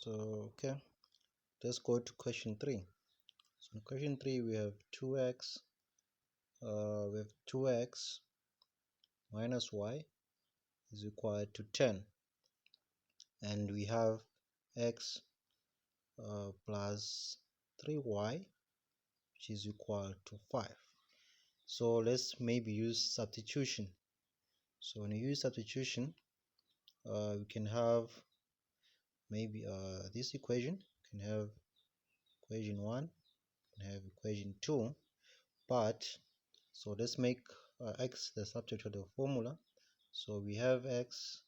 Okay, let's go to question 3. So in question 3 we have 2x minus y is equal to 10, and we have x plus 3y which is equal to 5. So let's maybe use substitution. So when you use substitution, we can have maybe this equation. We can have equation 1, we can have equation 2, but so let's make x the subject of the formula. So we have x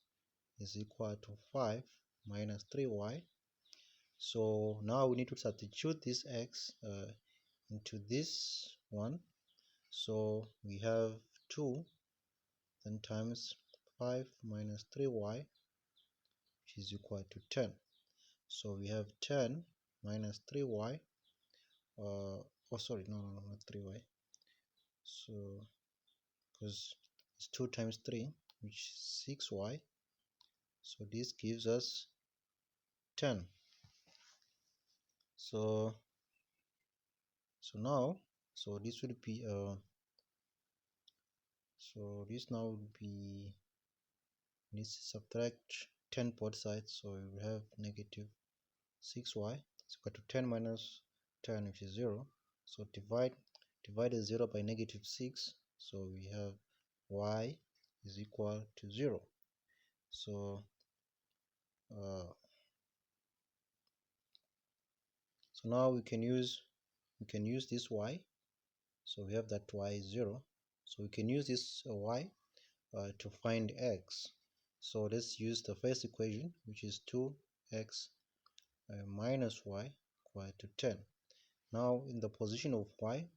is equal to 5 minus 3y. So now we need to substitute this x into this one. So we have 2 then times 5 minus 3y, which is equal to 10. So we have 10 minus 3y, oh sorry, no, not 3y. So because it's 2 times 3, which is 6y. So this gives us 10. So now, so this would be so this now would be, let's subtract 10 both sides, so we have negative 6y is equal to 10 minus 10, which is 0. So divide the 0 by negative 6, so we have y is equal to 0. So so now we can use this y. So we have that y is 0. So we can use this y to find x. So let's use the first equation, which is 2x minus y equal to 10. Now in the position of y,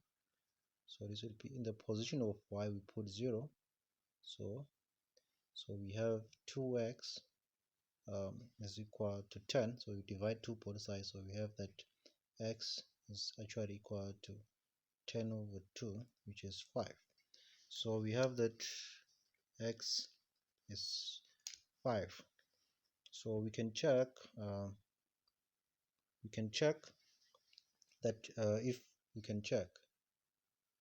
so this will be in the position of y, we put 0. So we have 2x is equal to 10. So we divide 2 both sides, so we have that x is actually equal to 10 over 2, which is 5. So we have that x is 5. So we can check that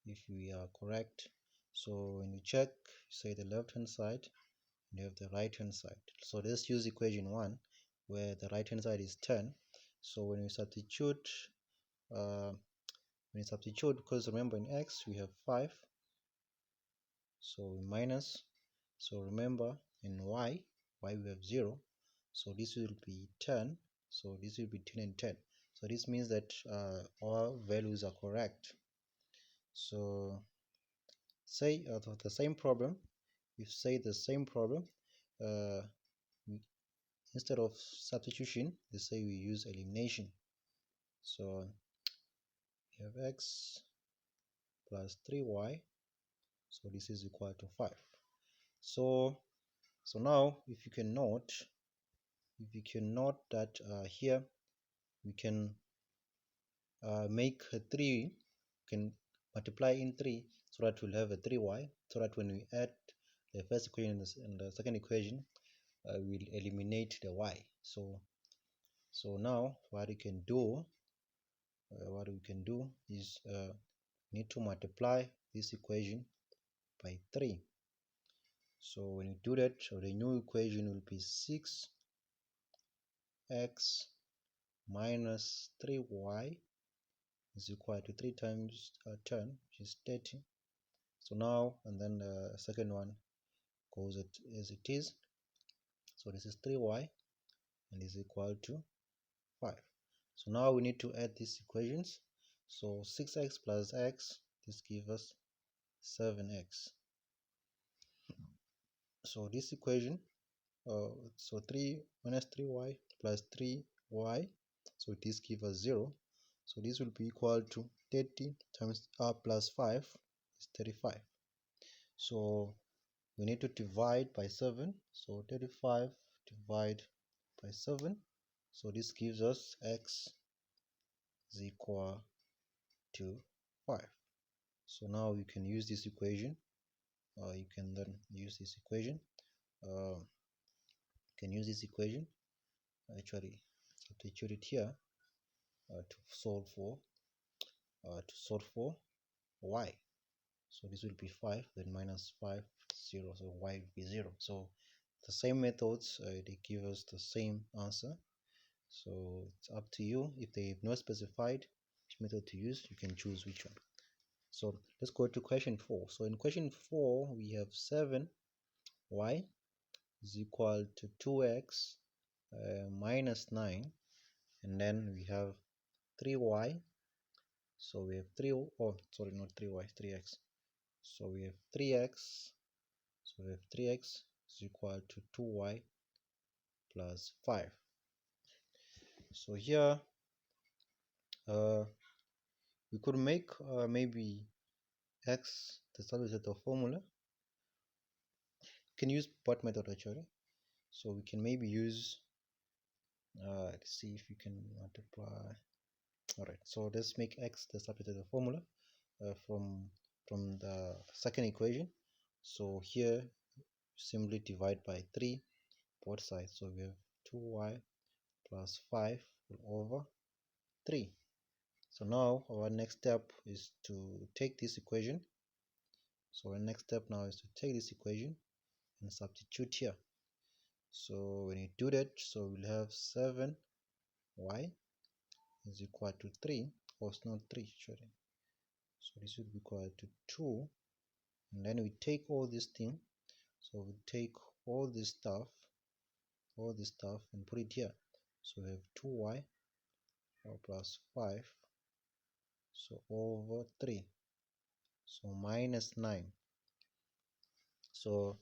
if we are correct. So when you check, say the left hand side, and you have the right hand side. So let's use equation 1 where the right hand side is 10. So when we substitute because remember in x we have 5, so we minus, so remember in y we have 0, so this will be 10, so this will be 10 and 10. So this means that all values are correct. So say the same problem, instead of substitution, let's say we use elimination. So we have x plus 3y, so this is equal to 5. So now if you can note that here we can make a 3, can multiply in 3, so that we'll have a 3y, so that when we add the first equation and the second equation, we'll eliminate the y. So now what we can do is need to multiply this equation by 3. So when you do that, the new equation will be 6x minus 3y is equal to 3 times 10, which is 30. So now, and then the second one goes as it is. So this is 3y and is equal to 5. So now we need to add these equations. So 6x plus x, this gives us 7x. So this equation, so 3 minus 3y plus 3y, so this gives us 0. So this will be equal to 30 times plus 5 is 35. So we need to divide by 7. So 35 divide by 7. So this gives us x is equal to 5. So now you can use this equation. You can then use this equation. Actually, substitute it here to solve for y. So this will be 5, then minus 5, 0, so y will be 0. So the same methods, they give us the same answer. So it's up to you. If they've not specified which method to use, you can choose which one. So let's go to question 4. So in question 4, we have 7y is equal to 2x minus 9, and then we have 3y. So we have 3, oh sorry, not 3y, 3x. So we have 3x. So we have 3x is equal to 2y plus 5. So here we could make maybe x the subset of formula. You can use both method actually. So we can maybe use let's see if we can multiply. Alright, so let's make x the subset of the formula from the second equation. So here simply divide by 3 both sides. So we have 2y plus 5 over 3. So now our next step is to take this equation. So our next step now is to take this equation and substitute here. So when you do that, so we'll have 7y is equal to 3, or it's not 3 actually. So this will be equal to 2, and then we take all this thing. So we take all this stuff and put it here. So we have 2y plus 5, so over 3, so minus 9. So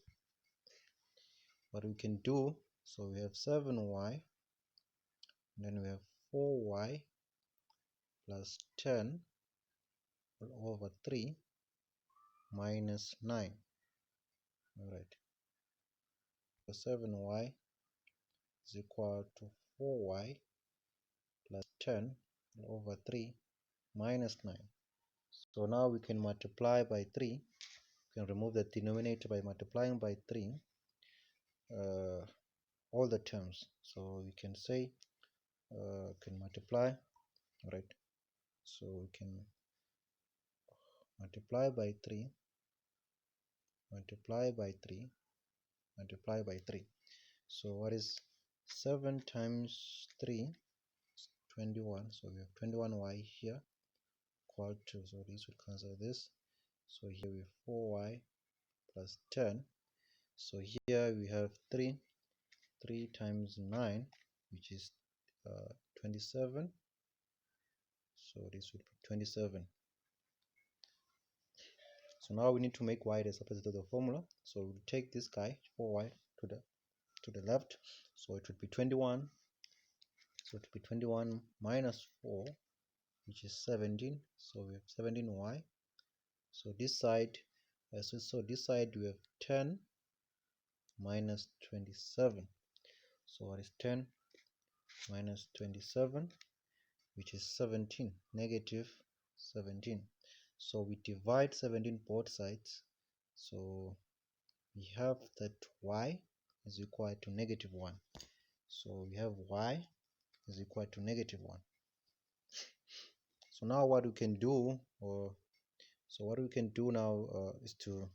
what we can do, so we have 7y, and then we have 4y plus 10 over 3 minus 9. Alright, so 7y is equal to 4y plus 10 over 3 minus 9. So now we can multiply by 3. We can remove the denominator by multiplying by 3 all the terms. So we can say can multiply, right? So we can multiply by 3, multiply by 3, multiply by 3. So what is 7 times 3 is 21. So we have 21y here equal to, so this will cancel this. So here we have 4y plus 10. So here we have 3 times 9, which is 27. So this would be 27. So now we need to make y the subset of the formula. So we'll take this guy 4y to the left. So it would be 21. So it would be 21 minus 4, which is 17. So we have 17y. So this side, so this side we have 10 minus 27. So what is 10 minus 27, which is 17, negative 17. So we divide 17 both sides. So we have that y is equal to negative 1. So we have y is equal to negative 1. So now what we can do, now is to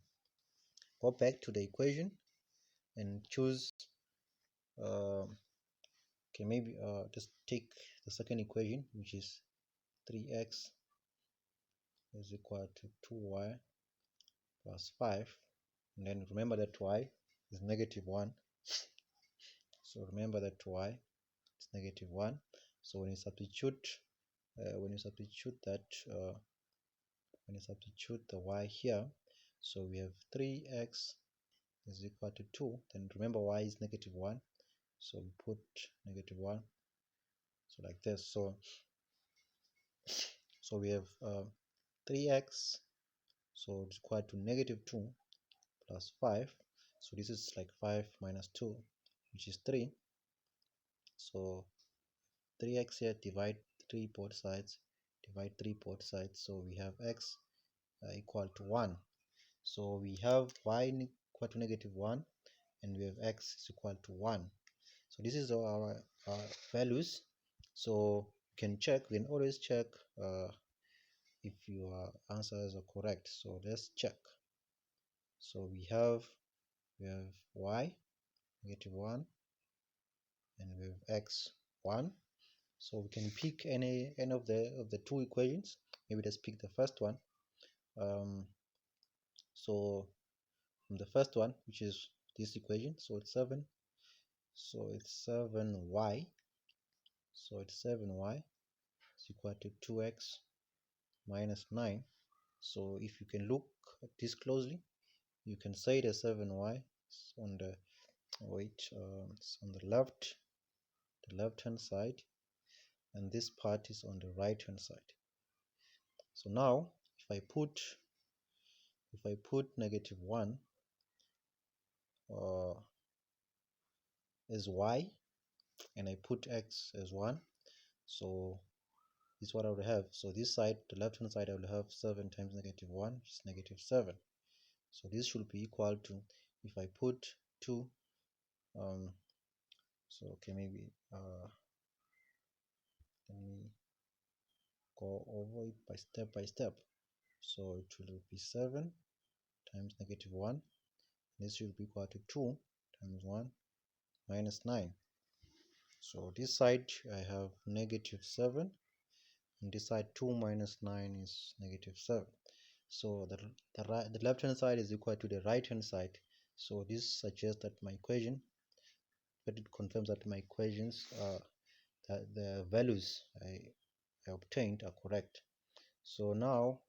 go back to the equation and choose okay, maybe just take the second equation, which is 3x is equal to 2y plus 5, and then remember that y is negative 1. So remember that y is negative 1. So when you substitute the y here, so we have 3x is equal to 2. Then remember y is negative 1, so we put negative 1, so like this. So we have 3x, so it's equal to negative 2 plus 5. So this is like 5 minus 2, which is 3. So 3x here, divide 3 both sides, divide 3 both sides. So we have x equal to 1. So we have y equal to negative 1, and we have x is equal to 1. So this is our values. So you can check, you can always check if your answers are correct. So let's check. So we have y -1 and we have x 1. So we can pick any of the two equations. Maybe let's pick the first one. So from the first one, which is this equation, so it's 7. So it's 7y. So it's 7y is equal to 2x minus 9. So if you can look at this closely, you can say the 7y is on the it's on the left hand side, and this part is on the right hand side. So now if I put -1 as y and I put x as 1, so this is what I would have. So this side, the left hand side, I will have 7 times -1, which is -7. So this should be equal to, if I put 2, so okay, maybe let me go over it by step. So it will be 7 times -1. This should be equal to 2 times 1 minus 9. So this side I have -7, and this side 2 minus 9 is -7. So the left hand side is equal to the right hand side. So this suggests that my equation, but it confirms that my equations that the values I obtained are correct. So now